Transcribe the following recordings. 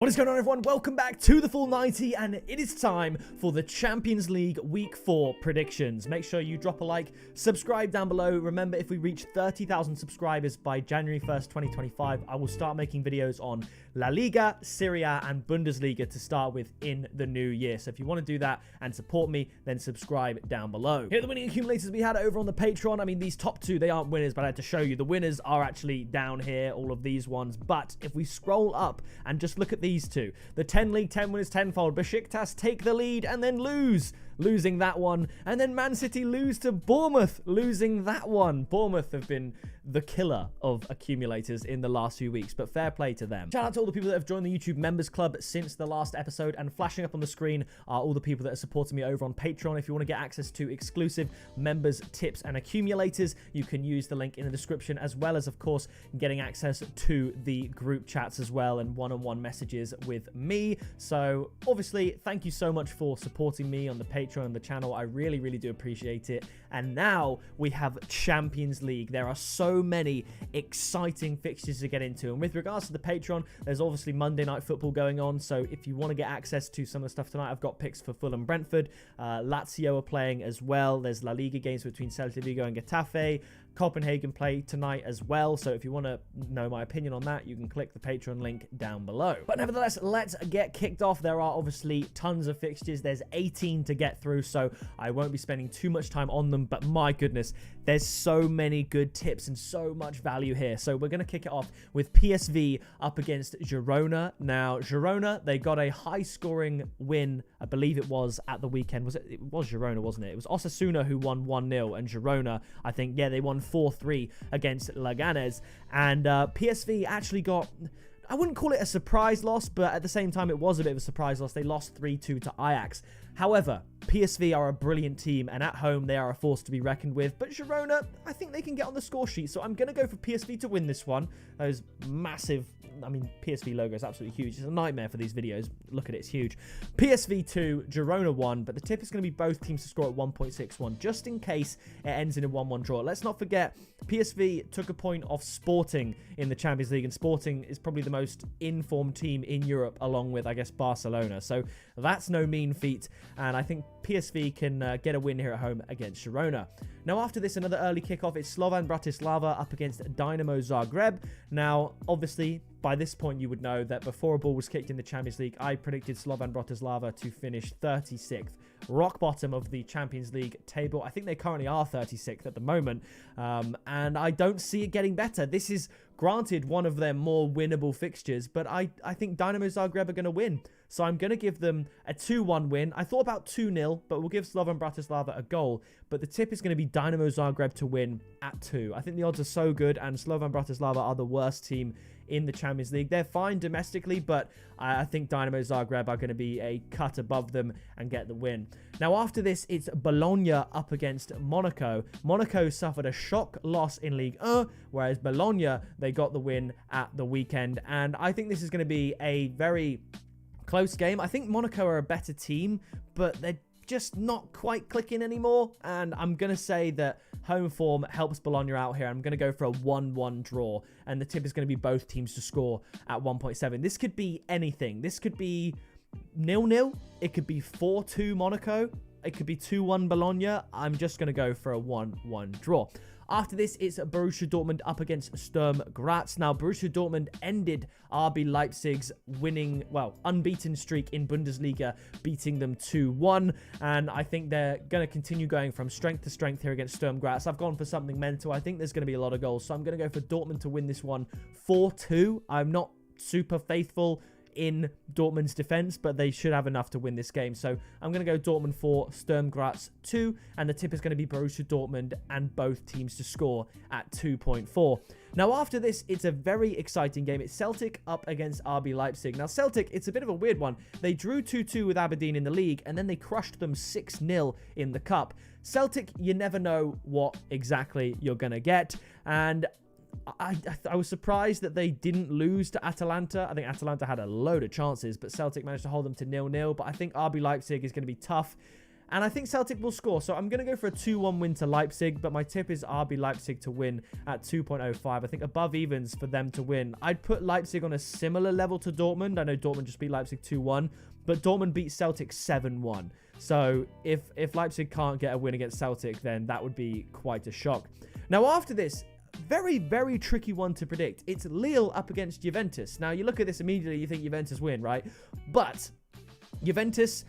What is going on, everyone? Welcome back to the Full 90, and it is time for the Champions League Week 4 predictions. Make sure you drop a like, subscribe down below. Remember, if we reach 30,000 subscribers by January 1st, 2025, I will start making videos on La Liga, Serie A, and Bundesliga to start with in the new year. So if you want to do that and support me, then subscribe down below. Here are the winning accumulators we had over on the Patreon. I mean, these top two, they aren't winners, but I had to show you. The winners are actually down here, all of these ones. But if we scroll up and just look at these two, the 10 league, 10 winners, tenfold. Besiktas take the lead and then losing that one, and then Man City lose to Bournemouth, losing that one. Bournemouth have been the killer of accumulators in the last few weeks, but fair play to them. Shout out to all the people that have joined the YouTube members club since the last episode, and flashing up on the screen are all the people that are supporting me over on Patreon. If you want to get access to exclusive members tips and accumulators, you can use the link in the description, as well as, of course, getting access to the group chats as well and one-on-one messages with me. So obviously, thank you so much for supporting me on the Patreon and the channel. I really do appreciate it. And now we have Champions League. There are so many exciting fixtures to get into, and with regards to the Patreon, there's obviously Monday Night Football going on. So if you want to get access to some of the stuff tonight, I've got picks for Fulham, Brentford, Lazio are playing as well. There's La Liga games between Celtic and Getafe. Copenhagen play tonight as well, so if you want to know my opinion on that, you can click the Patreon link down below. But nevertheless, let's get kicked off. There are obviously tons of fixtures. There's 18 to get through, so I won't be spending too much time on them, but my goodness, there's so many good tips and so much value here. So we're going to kick it off with PSV up against Girona. Now, Girona, they got a high-scoring win, I believe it was at the weekend. It was Girona, wasn't it? It was Osasuna who won 1-0, and Girona, I think, yeah, they won 4-3 against Leganés. And PSV actually got, I wouldn't call it a surprise loss, but at the same time, it was a bit of a surprise loss. They lost 3-2 to Ajax. However, PSV are a brilliant team, and at home, they are a force to be reckoned with. But Girona, I think they can get on the score sheet, so I'm going to go for PSV to win this one. Those massive, I mean, PSV logo is absolutely huge. It's a nightmare for these videos. Look at it, it's huge. PSV 2, Girona 1, but the tip is going to be both teams to score at 1.61, just in case it ends in a 1-1 draw. Let's not forget, PSV took a point off Sporting in the Champions League, and Sporting is probably the most informed team in Europe, along with, I guess, Barcelona. So that's no mean feat, and I think PSV can get a win here at home against Girona. Now, after this, another early kickoff. It's Slovan Bratislava up against Dinamo Zagreb. Now, obviously, by this point, you would know that before a ball was kicked in the Champions League, I predicted Slovan Bratislava to finish 36th. Rock bottom of the Champions League table. I think they currently are 36th at the moment, and I don't see it getting better. This is, granted, one of their more winnable fixtures, but I think Dinamo Zagreb are going to win. So I'm going to give them a 2-1 win. I thought about 2-0, but we'll give Slovan Bratislava a goal. But the tip is going to be Dinamo Zagreb to win at 2. I think the odds are so good, and Slovan Bratislava are the worst team in the Champions League. They're fine domestically, but I think Dinamo Zagreb are going to be a cut above them and get the win. Now, after this, it's Bologna up against Monaco. Monaco suffered a shock loss in Ligue 1, whereas Bologna, they got the win at the weekend. And I think this is going to be a very close game. I think Monaco are a better team, but they're just not quite clicking anymore. And I'm going to say that home form helps Bologna out here. I'm going to go for a 1-1 draw. And the tip is going to be both teams to score at 1.7. This could be anything. This could be 0-0. It could be 4-2 Monaco. It could be 2-1 Bologna. I'm just going to go for a 1-1 draw. After this, it's Borussia Dortmund up against Sturm Graz. Now, Borussia Dortmund ended RB Leipzig's unbeaten streak in Bundesliga, beating them 2-1. And I think they're going to continue going from strength to strength here against Sturm Graz. I've gone for something mental. I think there's going to be a lot of goals. So I'm going to go for Dortmund to win this one 4-2. I'm not super faithful in Dortmund's defense, but they should have enough to win this game. So I'm going to go Dortmund 4, Sturm Graz 2, and the tip is going to be Borussia Dortmund and both teams to score at 2.4. Now, after this, it's a very exciting game. It's Celtic up against RB Leipzig. Now, Celtic, it's a bit of a weird one. They drew 2-2 with Aberdeen in the league, and then they crushed them 6-0 in the cup. Celtic, you never know what exactly you're going to get, and I was surprised that they didn't lose to Atalanta. I think Atalanta had a load of chances, but Celtic managed to hold them to 0-0. But I think RB Leipzig is going to be tough. And I think Celtic will score. So I'm going to go for a 2-1 win to Leipzig. But my tip is RB Leipzig to win at 2.05. I think above evens for them to win. I'd put Leipzig on a similar level to Dortmund. I know Dortmund just beat Leipzig 2-1. But Dortmund beat Celtic 7-1. So if Leipzig can't get a win against Celtic, then that would be quite a shock. Now after this, very, very tricky one to predict. It's Lille up against Juventus. Now you look at this immediately, you think Juventus win, right? But Juventus,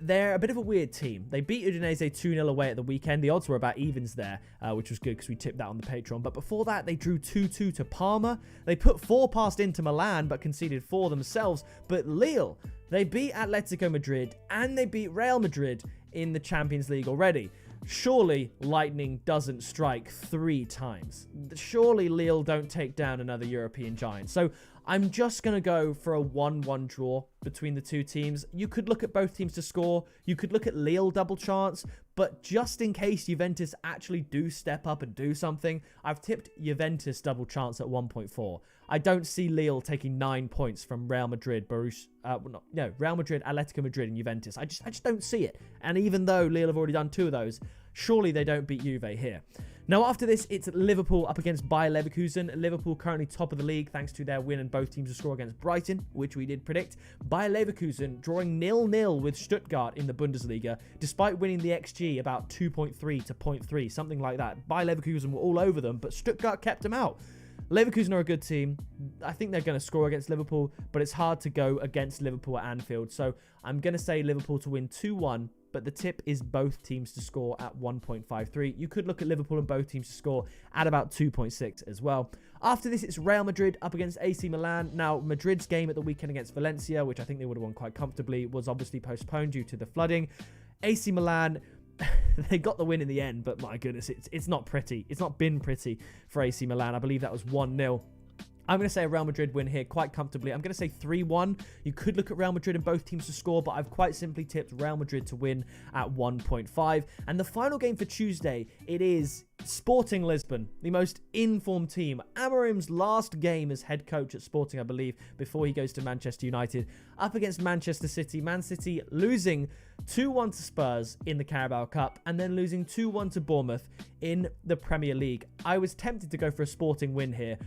they're a bit of a weird team. They beat Udinese 2-0 away at the weekend. The odds were about evens there, which was good because we tipped that on the Patreon. But before that, they drew 2-2 to Parma. They put 4 past Inter Milan, but conceded 4 themselves. But Lille, they beat Atletico Madrid and they beat Real Madrid in the Champions League already. Surely lightning doesn't strike 3 times. Surely Lille don't take down another European giant. So I'm just going to go for a 1-1 draw between the two teams. You could look at both teams to score. You could look at Lille double chance. But just in case Juventus actually do step up and do something, I've tipped Juventus double chance at 1.4. I don't see Lille taking 9 points from Real Madrid, Real Madrid, Atletico Madrid, and Juventus. I just don't see it. And even though Lille have already done 2 of those, surely they don't beat Juve here. Now after this, it's Liverpool up against Bayer Leverkusen. Liverpool currently top of the league thanks to their win and both teams to score against Brighton, which we did predict. Bayer Leverkusen drawing 0-0 with Stuttgart in the Bundesliga, despite winning the XG about 2.3 to 0.3, something like that. Bayer Leverkusen were all over them, but Stuttgart kept them out. Leverkusen are a good team. I think they're going to score against Liverpool, but it's hard to go against Liverpool at Anfield. So I'm going to say Liverpool to win 2-1, but the tip is both teams to score at 1.53. You could look at Liverpool and both teams to score at about 2.6 as well. After this, it's Real Madrid up against AC Milan. Now, Madrid's game at the weekend against Valencia, which I think they would have won quite comfortably, was obviously postponed due to the flooding. AC Milan, they got the win in the end, but my goodness, it's not pretty. It's not been pretty for AC Milan. I believe that was 1-0. I'm going to say a Real Madrid win here quite comfortably. I'm going to say 3-1. You could look at Real Madrid and both teams to score, but I've quite simply tipped Real Madrid to win at 1.5. And the final game for Tuesday, it is Sporting Lisbon, the most informed team. Amorim's last game as head coach at Sporting, I believe, before he goes to Manchester United, up against Manchester City. Man City losing 2-1 to Spurs in the Carabao Cup and then losing 2-1 to Bournemouth in the Premier League. I was tempted to go for a Sporting win here,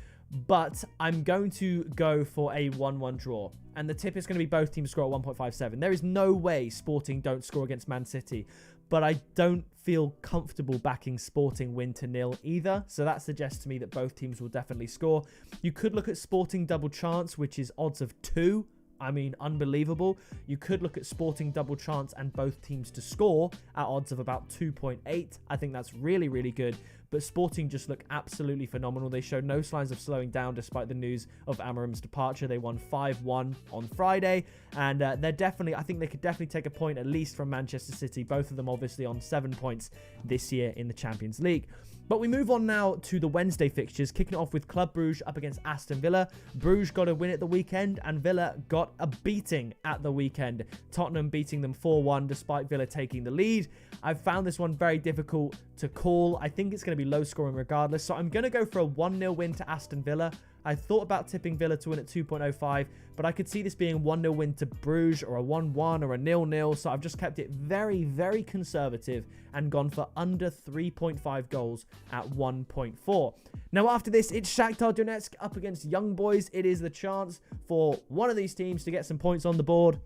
but I'm going to go for a 1-1 draw. And the tip is going to be both teams score at 1.57. There is no way Sporting don't score against Man City. But I don't feel comfortable backing Sporting win to 0 either. So that suggests to me that both teams will definitely score. You could look at Sporting double chance, which is odds of 2. I mean, unbelievable. You could look at Sporting double chance and both teams to score at odds of about 2.8. I think that's really, really good. But Sporting just look absolutely phenomenal. They show no signs of slowing down despite the news of Amorim's departure. They won 5-1 on Friday. And they're definitely, I think they could definitely take a point at least from Manchester City. Both of them obviously on 7 points this year in the Champions League. But we move on now to the Wednesday fixtures, kicking it off with Club Brugge up against Aston Villa. Brugge got a win at the weekend and Villa got a beating at the weekend. Tottenham beating them 4-1 despite Villa taking the lead. I've found this one very difficult to call. I think it's going to be low scoring regardless. So I'm going to go for a 1-0 win to Aston Villa. I thought about tipping Villa to win at 2.05, but I could see this being a 1-0 win to Bruges or a 1-1 or a 0-0. So I've just kept it very, very conservative and gone for under 3.5 goals at 1.4. Now after this, it's Shakhtar Donetsk up against Young Boys. It is the chance for one of these teams to get some points on the board.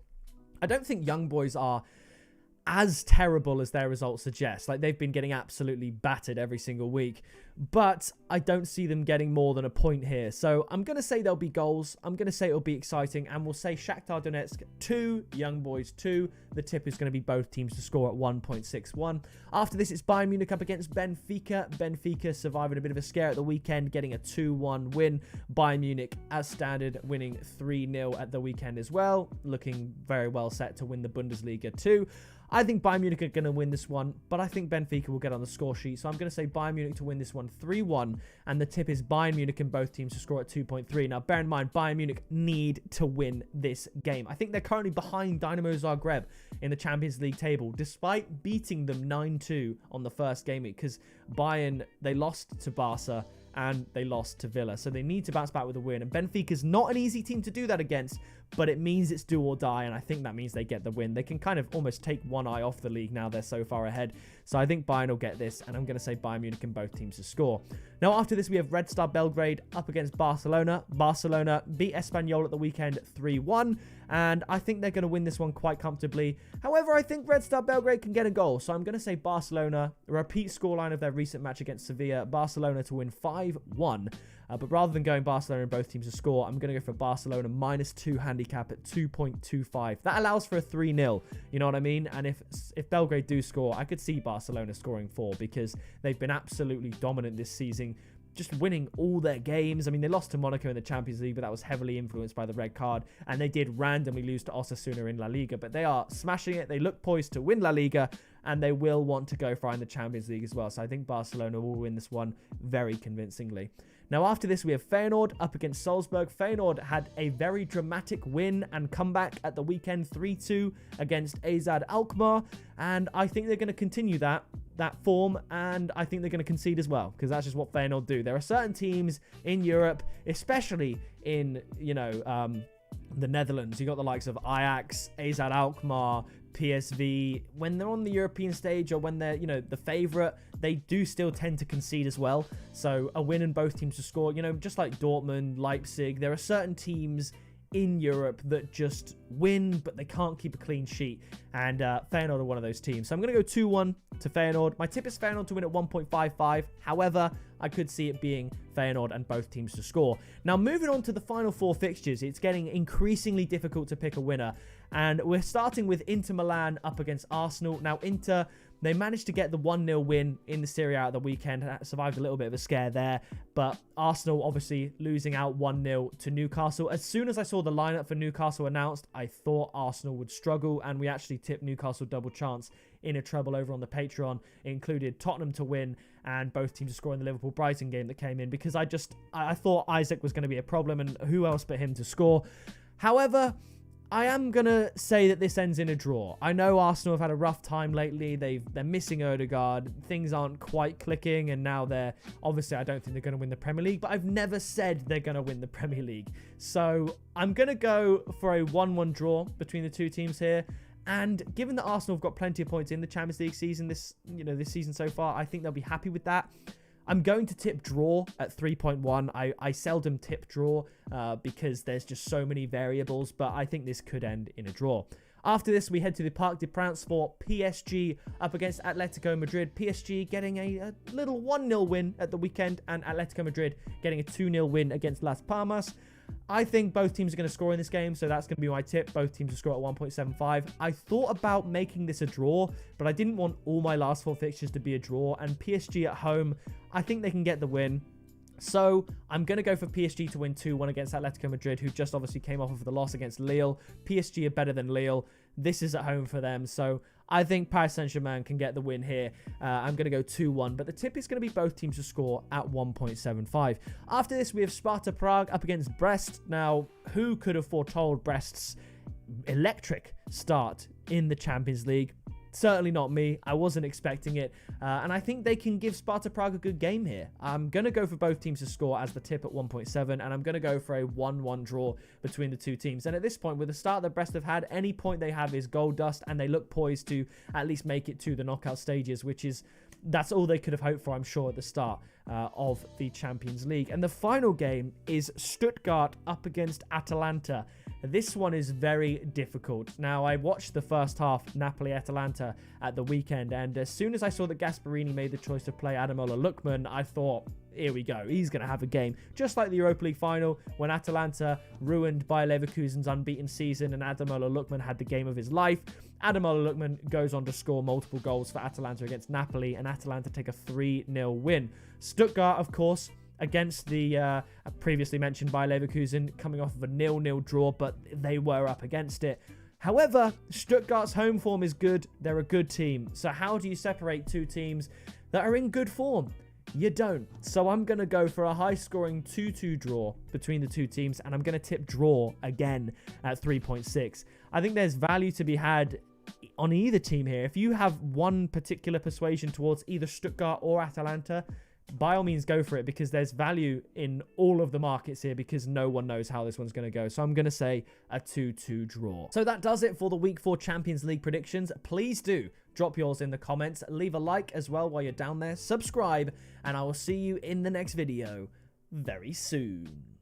I don't think Young Boys are as terrible as their results suggest. Like, they've been getting absolutely battered every single week, but I don't see them getting more than a point here. So I'm going to say there'll be goals. I'm going to say it'll be exciting, and we'll say Shakhtar Donetsk 2, Young Boys 2. The tip is going to be both teams to score at 1.61. After this, it's Bayern Munich up against Benfica. Benfica surviving a bit of a scare at the weekend, getting a 2-1 win. Bayern Munich, as standard, winning 3-0 at the weekend as well, looking very well set to win the Bundesliga too. I think Bayern Munich are going to win this one, but I think Benfica will get on the score sheet. So I'm going to say Bayern Munich to win this one 3-1, and the tip is Bayern Munich and both teams to score at 2.3. Now, bear in mind, Bayern Munich need to win this game. I think they're currently behind Dinamo Zagreb in the Champions League table, despite beating them 9-2 on the first game week, because Bayern, they lost to Barca, and they lost to Villa. So they need to bounce back with a win. And Benfica's not an easy team to do that against, but it means it's do or die, and I think that means they get the win. They can kind of almost take one eye off the league now they're so far ahead. So I think Bayern will get this, and I'm going to say Bayern Munich and both teams to score. Now after this, we have Red Star Belgrade up against Barcelona. Barcelona beat Espanyol at the weekend 3-1, and I think they're going to win this one quite comfortably. However, I think Red Star Belgrade can get a goal, so I'm going to say Barcelona, a repeat scoreline of their recent match against Sevilla, Barcelona to win 5-1. But rather than going Barcelona and both teams to score, I'm going to go for Barcelona -2 handicap at 2.25. That allows for a 3-0, you know what I mean? And if Belgrade do score, I could see Barcelona scoring 4 because they've been absolutely dominant this season, just winning all their games. I mean, they lost to Monaco in the Champions League, but that was heavily influenced by the red card. And they did randomly lose to Osasuna in La Liga, but they are smashing it. They look poised to win La Liga, and they will want to go far in the Champions League as well. So I think Barcelona will win this one very convincingly. Now after this, we have Feyenoord up against Salzburg. Feyenoord had a very dramatic win and comeback at the weekend 3-2 against AZ Alkmaar, and I think they're going to continue that form, and I think they're going to concede as well, because that's just what Feyenoord do. There are certain teams in Europe, especially in, the Netherlands. You got the likes of Ajax, AZ Alkmaar, PSV. When they're on the European stage, or when they're, the favourite, they do still tend to concede as well. So a win and both teams to score, just like Dortmund, Leipzig, there are certain teams in Europe that just win, but they can't keep a clean sheet. And Feyenoord are one of those teams. So I'm going to go 2-1 to Feyenoord. My tip is Feyenoord to win at 1.55. However, I could see it being Feyenoord and both teams to score. Now, moving on to the final 4 fixtures, it's getting increasingly difficult to pick a winner. And we're starting with Inter Milan up against Arsenal. Now, Inter, they managed to get the 1-0 win in the Serie A at the weekend. Survived a little bit of a scare there. But Arsenal obviously losing out 1-0 to Newcastle. As soon as I saw the lineup for Newcastle announced, I thought Arsenal would struggle. And we actually tipped Newcastle double chance in a treble over on the Patreon. It included Tottenham to win and both teams to score in the Liverpool-Brighton game that came in. Because I thought Isaac was going to be a problem, and who else but him to score. However, I am going to say that this ends in a draw. I know Arsenal have had a rough time lately. They're missing Odegaard. Things aren't quite clicking, and now obviously I don't think they're going to win the Premier League, but I've never said they're going to win the Premier League. So I'm going to go for a 1-1 draw between the two teams here. And given that Arsenal have got plenty of points in the Champions League season, this season so far, I think they'll be happy with that. I'm going to tip draw at 3.1. I seldom tip draw because there's just so many variables, but I think this could end in a draw. After this, we head to the Parc des Princes for PSG up against Atletico Madrid. PSG getting a little 1-0 win at the weekend, and Atletico Madrid getting a 2-0 win against Las Palmas. I think both teams are going to score in this game, so that's going to be my tip. Both teams will score at 1.75. I thought about making this a draw, but I didn't want all my last 4 fixtures to be a draw, and PSG at home, I think they can get the win. So I'm going to go for PSG to win 2-1 against Atletico Madrid, who just obviously came off of the loss against Lille. PSG are better than Lille. This is at home for them, so I think Paris Saint-Germain can get the win here. I'm going to go 2-1, but the tip is going to be both teams to score at 1.75. After this, we have Sparta Prague up against Brest. Now, who could have foretold Brest's electric start in the Champions League? Certainly not me. I wasn't expecting it. And I think they can give Sparta Prague a good game here. I'm going to go for both teams to score as the tip at 1.7. And I'm going to go for a 1-1 draw between the two teams. And at this point, with the start that Brest have had, any point they have is gold dust. And they look poised to at least make it to the knockout stages, that's all they could have hoped for, I'm sure, at the start of the Champions League. And the final game is Stuttgart up against Atalanta. This one is very difficult. Now, I watched the first half, Napoli-Atalanta, at the weekend, and as soon as I saw that Gasperini made the choice to play Ademola Lookman, I thought, here we go, he's going to have a game. Just like the Europa League final, when Atalanta ruined Bayer Leverkusen's unbeaten season and Ademola Lookman had the game of his life. Ademola Lookman goes on to score multiple goals for Atalanta against Napoli, and Atalanta take a 3-0 win. Stuttgart, of course, against the previously mentioned Bayer Leverkusen, coming off of a 0-0 draw, but they were up against it. However, Stuttgart's home form is good. They're a good team. So how do you separate two teams that are in good form? You don't. So I'm going to go for a high-scoring 2-2 draw between the two teams, and I'm going to tip draw again at 3.6. I think there's value to be had on either team here. If you have one particular persuasion towards either Stuttgart or Atalanta, by all means go for it, because there's value in all of the markets here, because no one knows how this one's going to go. So I'm going to say a 2-2 draw. So that does it for the Week 4 Champions League predictions. Please do drop yours in the comments. Leave a like as well while you're down there. Subscribe, and I will see you in the next video very soon.